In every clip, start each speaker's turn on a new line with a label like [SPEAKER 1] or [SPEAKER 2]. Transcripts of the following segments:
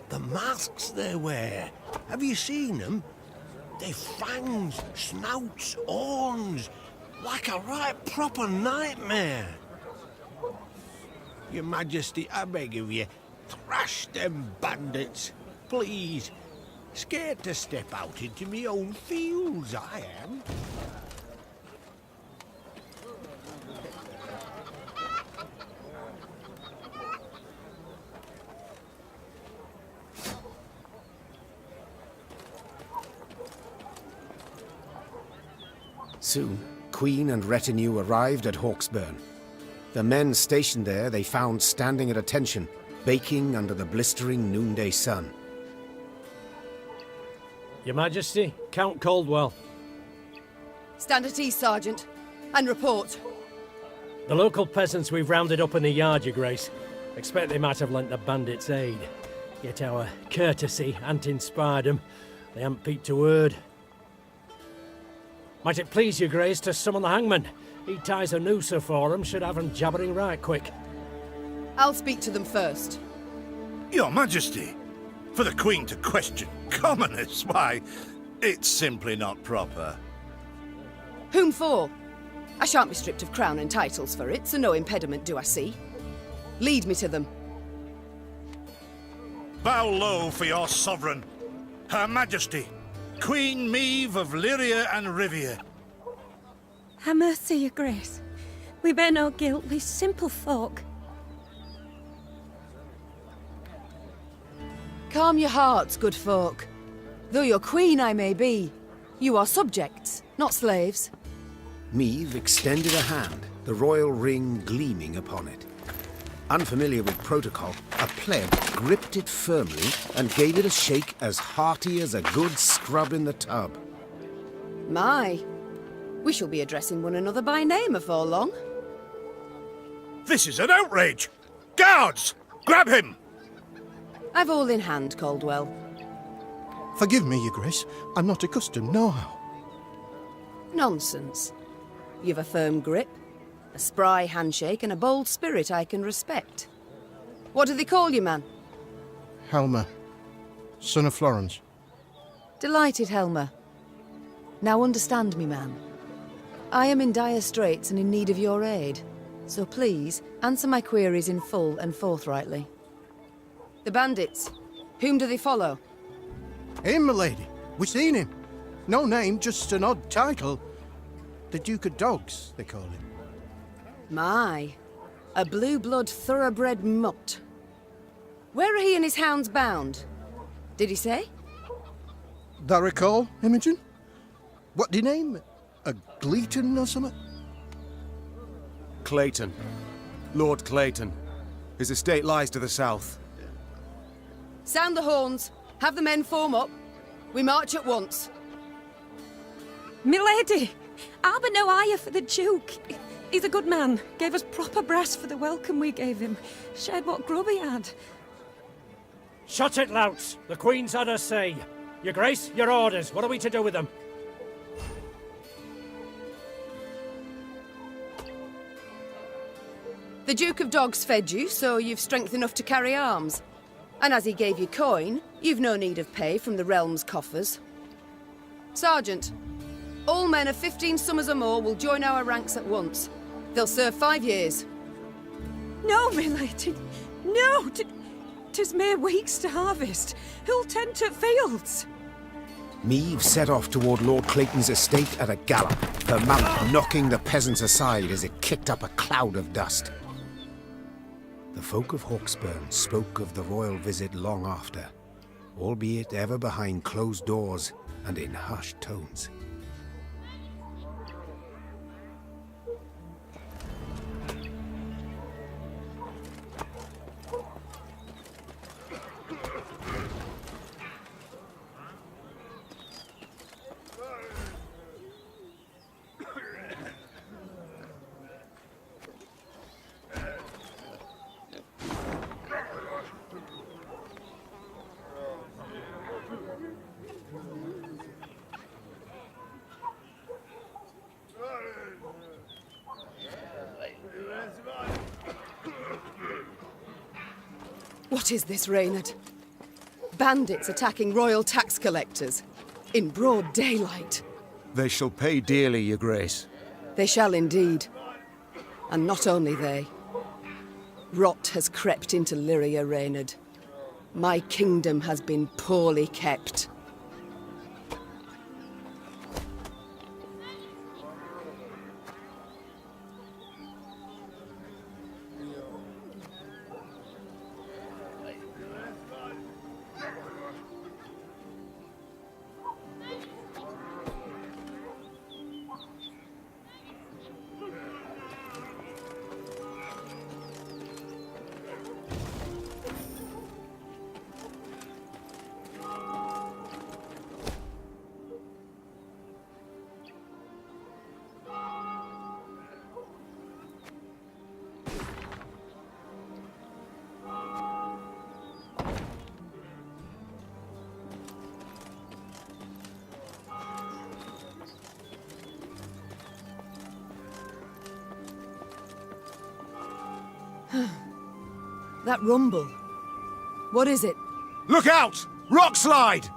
[SPEAKER 1] The masks they wear. Have you seen them? They've fangs, snouts, horns. Like a right proper nightmare. Your Majesty, I beg of you, thrash them bandits, please. Scared to step out into me own fields, I am.
[SPEAKER 2] Soon, Queen and retinue arrived at Hawksburn. The men stationed there they found standing at attention, baking under the blistering noonday sun.
[SPEAKER 3] Your Majesty, Count Caldwell.
[SPEAKER 4] Stand at ease, Sergeant, and report.
[SPEAKER 3] The local peasants we've rounded up in the yard, Your Grace. Expect they might have lent the bandits aid. Yet our courtesy hadn't inspired them. They hadn't peeped a word. Might it please Your Grace to summon the hangman? He ties a noose for them, should have them jabbering right quick.
[SPEAKER 4] I'll speak to them first.
[SPEAKER 5] Your Majesty, for the Queen to question commoners, why, it's simply not proper.
[SPEAKER 4] Whom for? I shan't be stripped of crown and titles for it, so no impediment do I see. Lead me to them.
[SPEAKER 5] Bow low for your sovereign, Her Majesty, Queen Maeve of Lyria and Rivia.
[SPEAKER 6] Ha' mercy, Your Grace. We bear no guilt, we simple folk.
[SPEAKER 4] Calm your hearts, good folk. Though your queen I may be, you are subjects, not slaves.
[SPEAKER 2] Maeve extended a hand, the royal ring gleaming upon it. Unfamiliar with protocol, a pleb gripped it firmly and gave it a shake as hearty as a good scrub in the tub.
[SPEAKER 4] My, we shall be addressing one another by name afore long.
[SPEAKER 5] This is an outrage! Guards! Grab him!
[SPEAKER 4] I've all in hand, Caldwell.
[SPEAKER 7] Forgive me, Your Grace. I'm not accustomed, nohow.
[SPEAKER 4] Nonsense. You've a firm grip, a spry handshake, and a bold spirit I can respect. What do they call you, man?
[SPEAKER 7] Helmer, son of Florence.
[SPEAKER 4] Delighted, Helmer. Now understand me, man. I am in dire straits and in need of your aid, so please answer my queries in full and forthrightly. The bandits, whom do they follow?
[SPEAKER 7] Him, my lady. We seen him. No name, just an odd title. The Duke of Dogs, they call him.
[SPEAKER 4] My, a blue-blood thoroughbred mutt. Where are he and his hounds bound? Did he say?
[SPEAKER 7] That recall, Imogen? What do you name? A Gleeton or something?
[SPEAKER 8] Clayton. Lord Clayton. His estate lies to the south.
[SPEAKER 4] Sound the horns. Have the men form up. We march at once.
[SPEAKER 6] Milady! Harbour no ire for the Duke. He's a good man. Gave us proper brass for the welcome we gave him. Shared what grub he had.
[SPEAKER 3] Shut it, louts! The Queen's had her say. Your Grace, your orders. What are we to do with them?
[SPEAKER 4] The Duke of Dogs fed you, so you've strength enough to carry arms. And as he gave you coin, you've no need of pay from the realm's coffers. Sergeant, all men of 15 summers or more will join our ranks at once. They'll serve 5 years.
[SPEAKER 6] No, milady. No! 'Tis mere weeks to harvest. Who'll tend to fields?
[SPEAKER 2] Maeve set off toward Lord Clayton's estate at a gallop, her mount knocking the peasants aside as it kicked up a cloud of dust. The folk of Hawksburn spoke of the royal visit long after, albeit ever behind closed doors and in hushed tones.
[SPEAKER 4] What is this, Reynard? Bandits attacking royal tax collectors. In broad daylight.
[SPEAKER 8] They shall pay dearly, your grace.
[SPEAKER 4] They shall indeed. And not only they. Rot has crept into Lyria, Reynard. My kingdom has been poorly kept. That rumble. What is it?
[SPEAKER 8] Look out! Rock slide!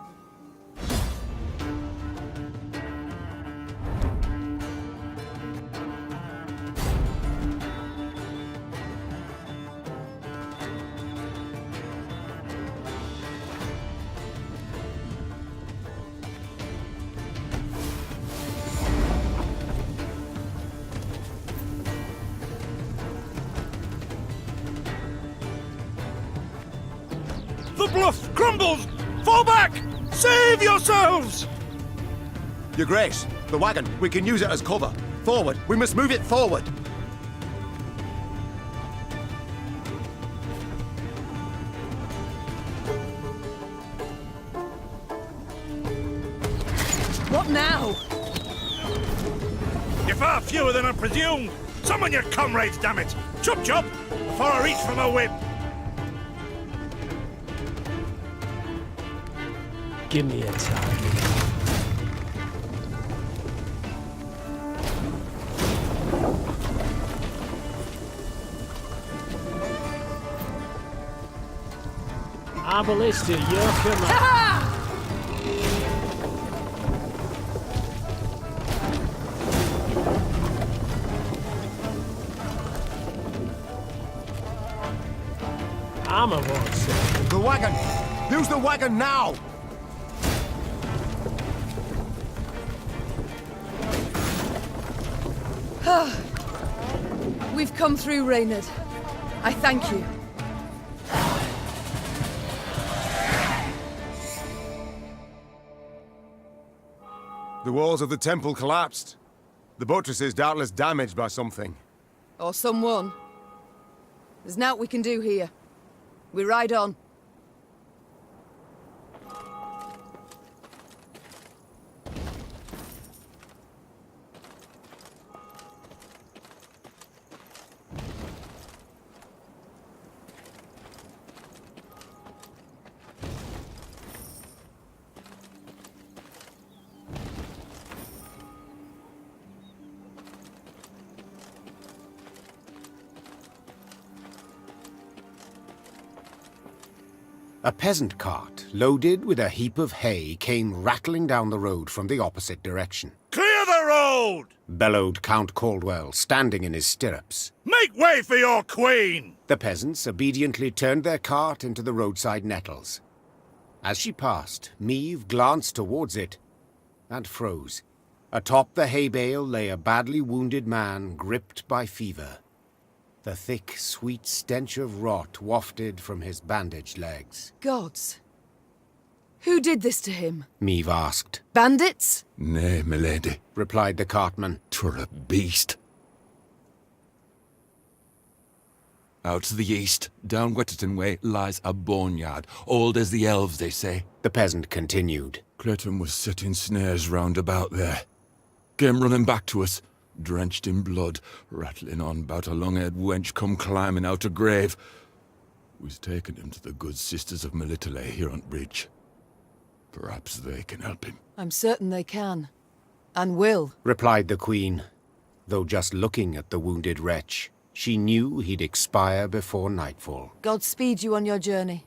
[SPEAKER 5] The bluff crumbles! Fall back! Save yourselves!
[SPEAKER 8] Your grace, the wagon. We can use it as cover. Forward. We must move it forward.
[SPEAKER 4] What now?
[SPEAKER 5] You're far fewer than I presumed. Summon your comrades, damn it! Chop chop! Before I reach for my whip!
[SPEAKER 3] Give me a target. Arbalist to your command. Armor won't save.
[SPEAKER 8] The wagon! Use the wagon now!
[SPEAKER 4] We've come through, Reynard. I thank you.
[SPEAKER 8] The walls of the temple collapsed. The buttress is doubtless damaged by something.
[SPEAKER 4] Or someone. There's naught we can do here. We ride on.
[SPEAKER 2] A peasant cart, loaded with a heap of hay, came rattling down the road from the opposite direction.
[SPEAKER 5] Clear the road!
[SPEAKER 2] Bellowed Count Caldwell, standing in his stirrups.
[SPEAKER 5] Make way for your queen!
[SPEAKER 2] The peasants obediently turned their cart into the roadside nettles. As she passed, Meave glanced towards it and froze. Atop the hay bale lay a badly wounded man gripped by fever. The thick, sweet stench of rot wafted from his bandaged legs.
[SPEAKER 4] Gods. Who did this to him?
[SPEAKER 2] Meave asked.
[SPEAKER 4] Bandits?
[SPEAKER 9] Nay, milady,
[SPEAKER 2] Replied the cartman.
[SPEAKER 9] 'twere a beast. Out to the east, down Wetterton way, lies a boneyard, old as the elves, they say.
[SPEAKER 2] The peasant continued.
[SPEAKER 9] Clayton was setting snares round about there. Came running back to us, drenched in blood, rattling on about a long-haired wench come climbing out a grave. We's taken him to the good sisters of Melitele here on Bridge. Perhaps they can help him.
[SPEAKER 4] I'm certain they can. And will.
[SPEAKER 2] Replied the queen. Though just looking at the wounded wretch, she knew he'd expire before nightfall.
[SPEAKER 4] God speed you on your journey.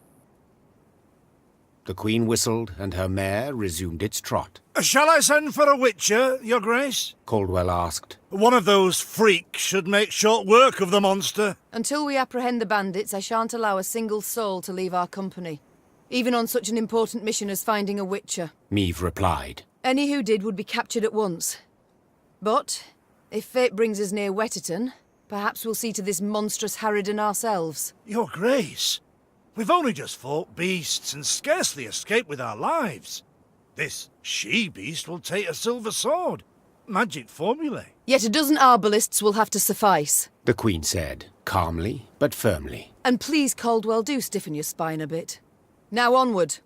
[SPEAKER 2] The Queen whistled, and her mare resumed its trot.
[SPEAKER 5] Shall I send for a witcher, your grace?
[SPEAKER 2] Caldwell asked.
[SPEAKER 5] One of those freaks should make short work of the monster.
[SPEAKER 4] Until we apprehend the bandits, I shan't allow a single soul to leave our company. Even on such an important mission as finding a witcher.
[SPEAKER 2] Meve replied.
[SPEAKER 4] Any who did would be captured at once. But, if fate brings us near Wetterton, perhaps we'll see to this monstrous harridan ourselves.
[SPEAKER 5] Your grace, we've only just fought beasts and scarcely escaped with our lives. This she-beast will take a silver sword. Magic formulae.
[SPEAKER 4] Yet a dozen arbalists will have to suffice.
[SPEAKER 2] The Queen said, calmly but firmly.
[SPEAKER 4] And please, Caldwell, do stiffen your spine a bit. Now onward.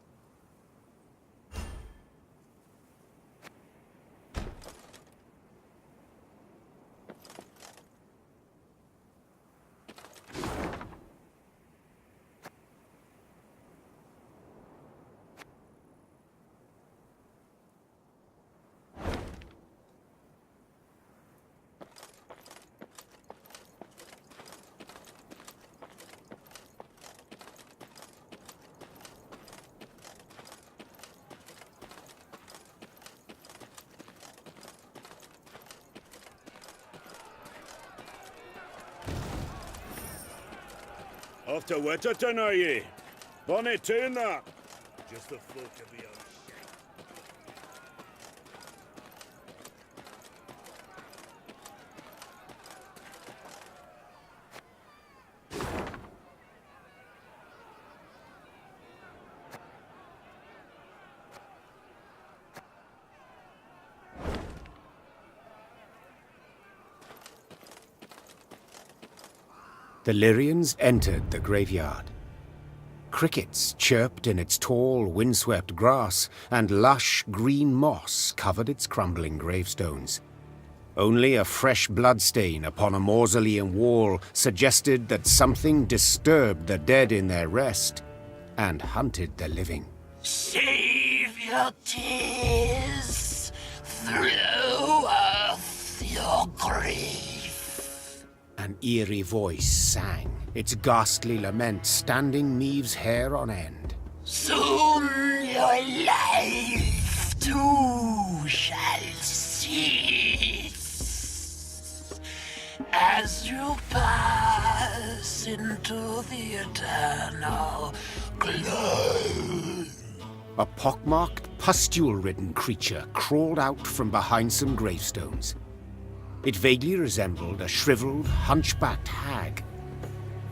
[SPEAKER 10] Off to Wetterton, are ye? Bonny tune that. Just the folk of the old.
[SPEAKER 2] The Lyrians entered the graveyard. Crickets chirped in its tall, windswept grass, and lush green moss covered its crumbling gravestones. Only a fresh bloodstain upon a mausoleum wall suggested that something disturbed the dead in their rest and hunted the living.
[SPEAKER 1] Save your tears, throw off your grief.
[SPEAKER 2] An eerie voice sang, its ghastly lament standing Meve's hair on end.
[SPEAKER 1] Soon your life too shall cease as you pass into the eternal glow.
[SPEAKER 2] A pockmarked, pustule-ridden creature crawled out from behind some gravestones. It vaguely resembled a shriveled, hunchbacked hag,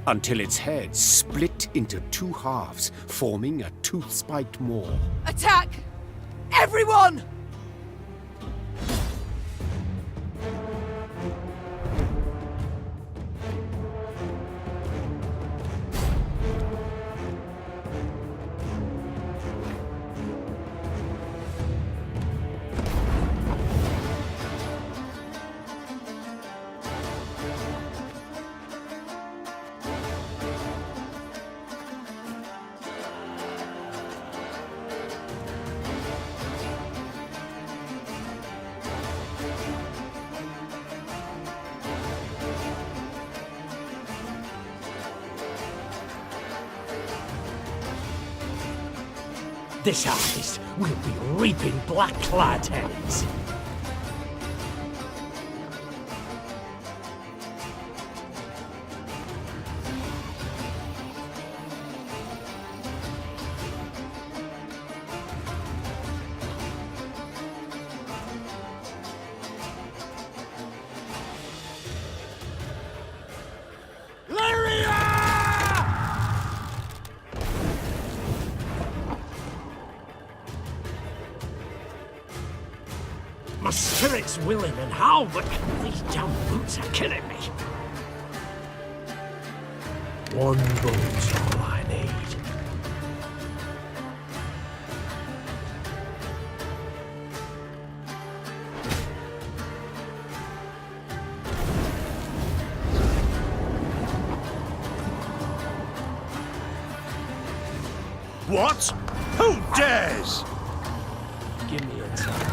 [SPEAKER 2] until its head split into two halves, forming a tooth-spiked maw.
[SPEAKER 4] Attack! Everyone!
[SPEAKER 3] This harvest will be reaping black-clad heads. My spirit's willing and how, but these damn boots are killing me. One boot's all I need.
[SPEAKER 5] What? Who dares?
[SPEAKER 3] Give me a time.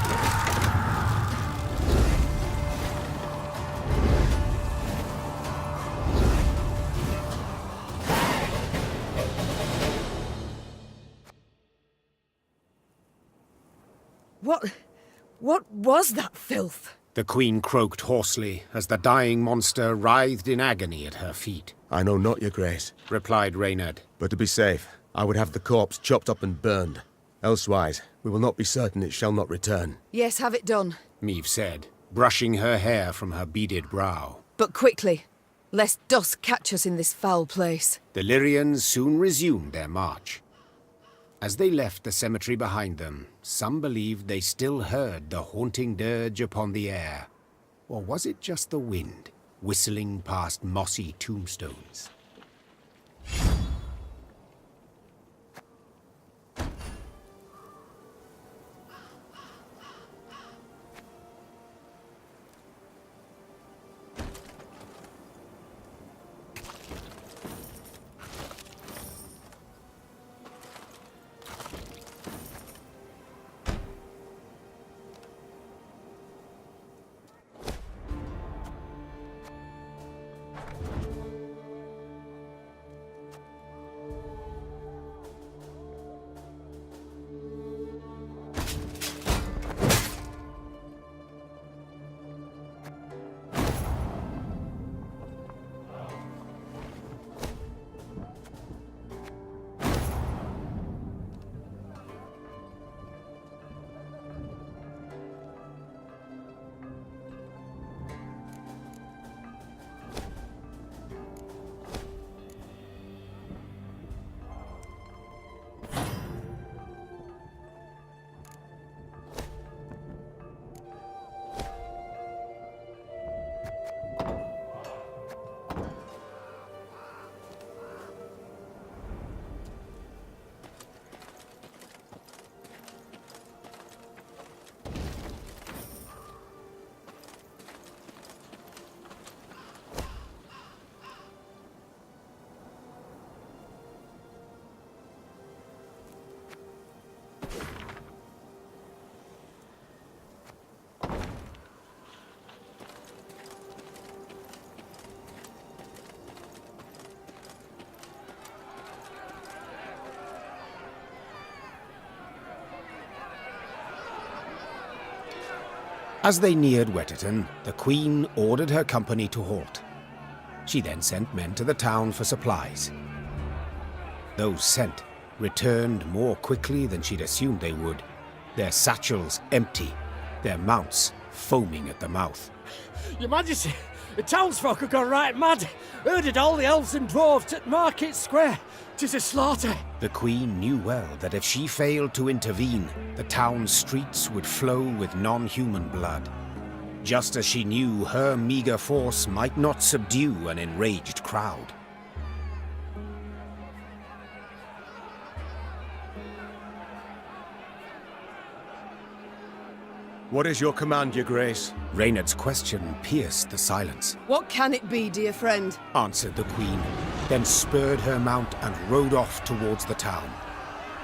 [SPEAKER 4] What was that filth?
[SPEAKER 2] The queen croaked hoarsely as the dying monster writhed in agony at her feet.
[SPEAKER 8] I know not, your grace,
[SPEAKER 2] Replied Reynard.
[SPEAKER 8] but to be safe, I would have the corpse chopped up and burned. Elsewise, we will not be certain it shall not return.
[SPEAKER 4] Yes, have it done.
[SPEAKER 2] Meve said, brushing her hair from her beaded brow.
[SPEAKER 4] But quickly, lest dusk catch us in this foul place.
[SPEAKER 2] The Lyrians soon resumed their march. As they left the cemetery behind them, some believed they still heard the haunting dirge upon the air. Or was it just the wind, whistling past mossy tombstones? As they neared Wetterton, the Queen ordered her company to halt. She then sent men to the town for supplies. Those sent returned more quickly than she'd assumed they would, their satchels empty, their mounts foaming at the mouth.
[SPEAKER 3] Your Majesty, the townsfolk have gone right mad. Herded all the elves and dwarves at Market Square. 'Tis a slaughter.
[SPEAKER 2] The Queen knew well that if she failed to intervene, the town's streets would flow with non-human blood. Just as she knew her meager force might not subdue an enraged crowd.
[SPEAKER 8] What is your command, your grace?
[SPEAKER 2] Reynard's question pierced the silence.
[SPEAKER 4] What can it be, dear friend?
[SPEAKER 2] Answered the Queen, then spurred her mount and rode off towards the town.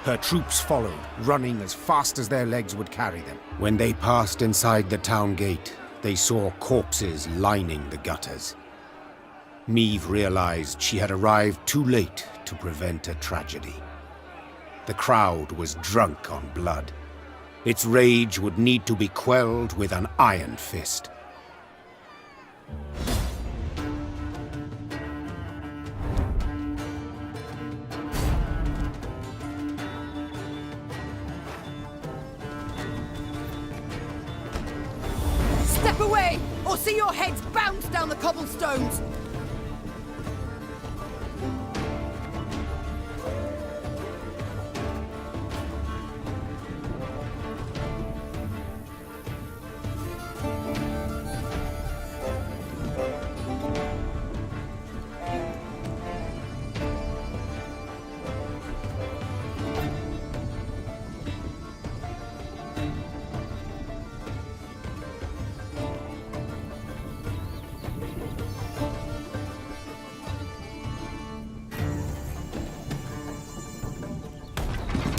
[SPEAKER 2] Her troops followed, running as fast as their legs would carry them. When they passed inside the town gate, they saw corpses lining the gutters. Meve realized she had arrived too late to prevent a tragedy. The crowd was drunk on blood. Its rage would need to be quelled with an iron fist.
[SPEAKER 4] Step away, or see your heads bounce down the cobblestones!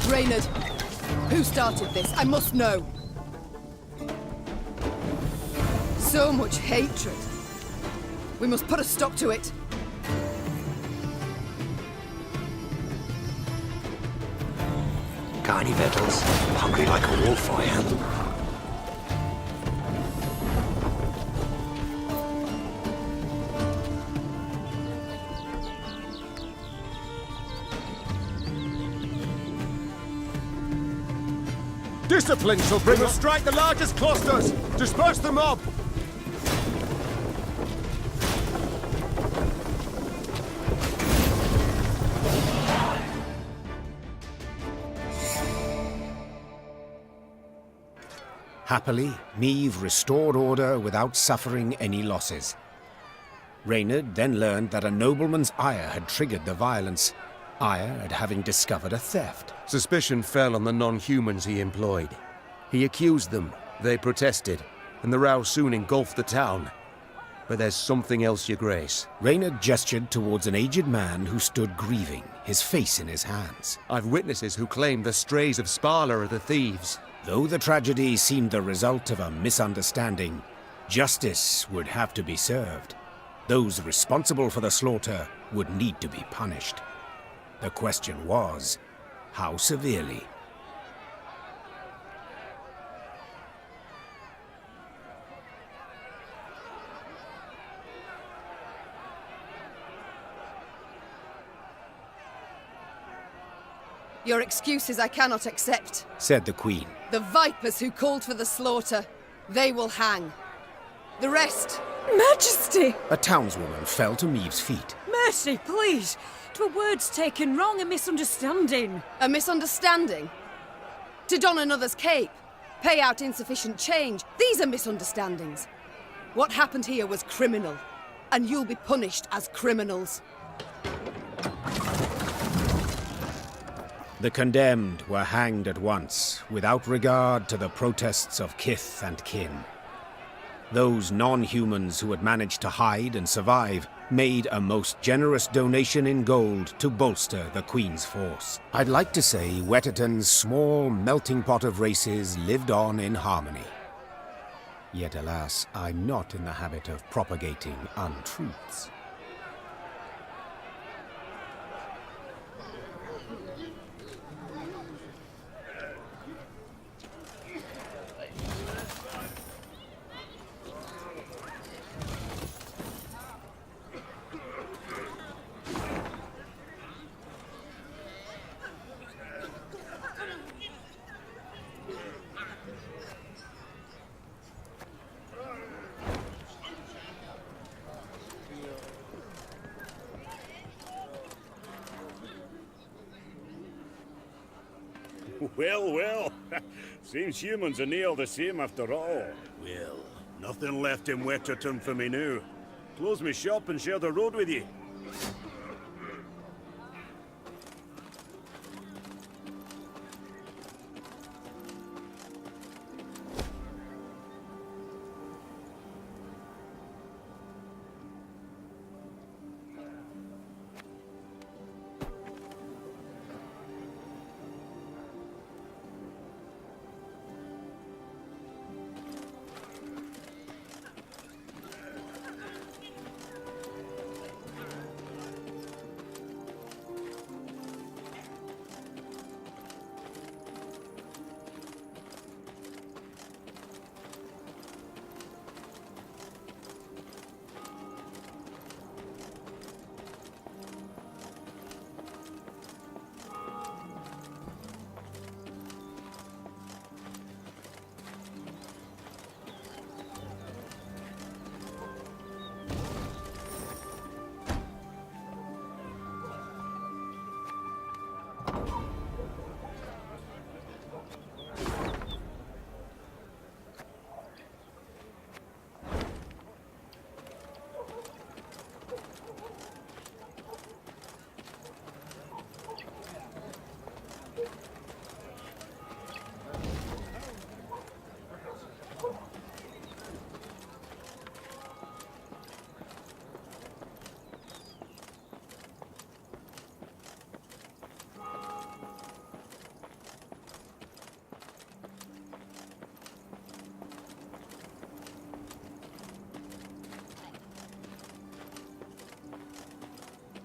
[SPEAKER 4] Reynard, who started this? I must know. So much hatred. We must put a stop to it.
[SPEAKER 1] Got any victuals? Hungry like a wolf, I am.
[SPEAKER 8] Discipline shall bring us. Strike the largest clusters! Disperse the mob!
[SPEAKER 2] Happily, Niamh restored order without suffering any losses. Reynard then learned that a nobleman's ire had triggered the violence, ire at having discovered a theft.
[SPEAKER 8] Suspicion fell on the non-humans he employed. He accused them, they protested, and the row soon engulfed the town. But there's something else, Your Grace.
[SPEAKER 2] Reynard gestured towards an aged man who stood grieving, his face in his hands.
[SPEAKER 8] I've witnesses who claim the strays of Sparla are the thieves.
[SPEAKER 2] Though the tragedy seemed the result of a misunderstanding, justice would have to be served. Those responsible for the slaughter would need to be punished. The question was, how severely?
[SPEAKER 4] Your excuses I cannot accept,
[SPEAKER 2] Said the Queen.
[SPEAKER 4] The vipers who called for the slaughter, they will hang. The rest...
[SPEAKER 6] Majesty!
[SPEAKER 2] A townswoman fell to Niamh's feet.
[SPEAKER 6] Mercy, please! 'Twere words taken wrong, a misunderstanding.
[SPEAKER 4] A misunderstanding? To don another's cape, pay out insufficient change, these are misunderstandings. What happened here was criminal, and you'll be punished as criminals.
[SPEAKER 2] The condemned were hanged at once, without regard to the protests of kith and kin. Those non-humans who had managed to hide and survive made a most generous donation in gold to bolster the Queen's force. I'd like to say Wetterton's small melting pot of races lived on in harmony. Yet alas, I'm not in the habit of propagating untruths.
[SPEAKER 10] Well, well. Seems humans are near the same after all.
[SPEAKER 1] Well, nothing left in Wetterton for me now.
[SPEAKER 10] Close me shop and share the road with you.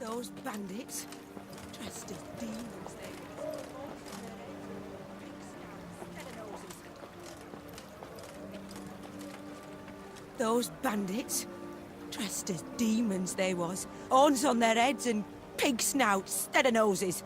[SPEAKER 6] Those bandits, dressed as demons, they...
[SPEAKER 11] those bandits. Dressed as demons they was. Horns on their heads and pig snouts instead of noses.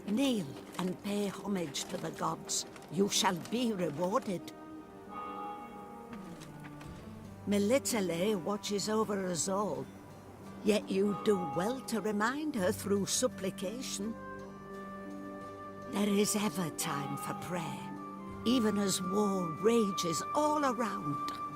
[SPEAKER 12] Kneel and pay homage to the gods. You shall be rewarded. Melitele watches over us all, yet you do well to remind her through supplication. There is ever time for prayer, even as war rages all around.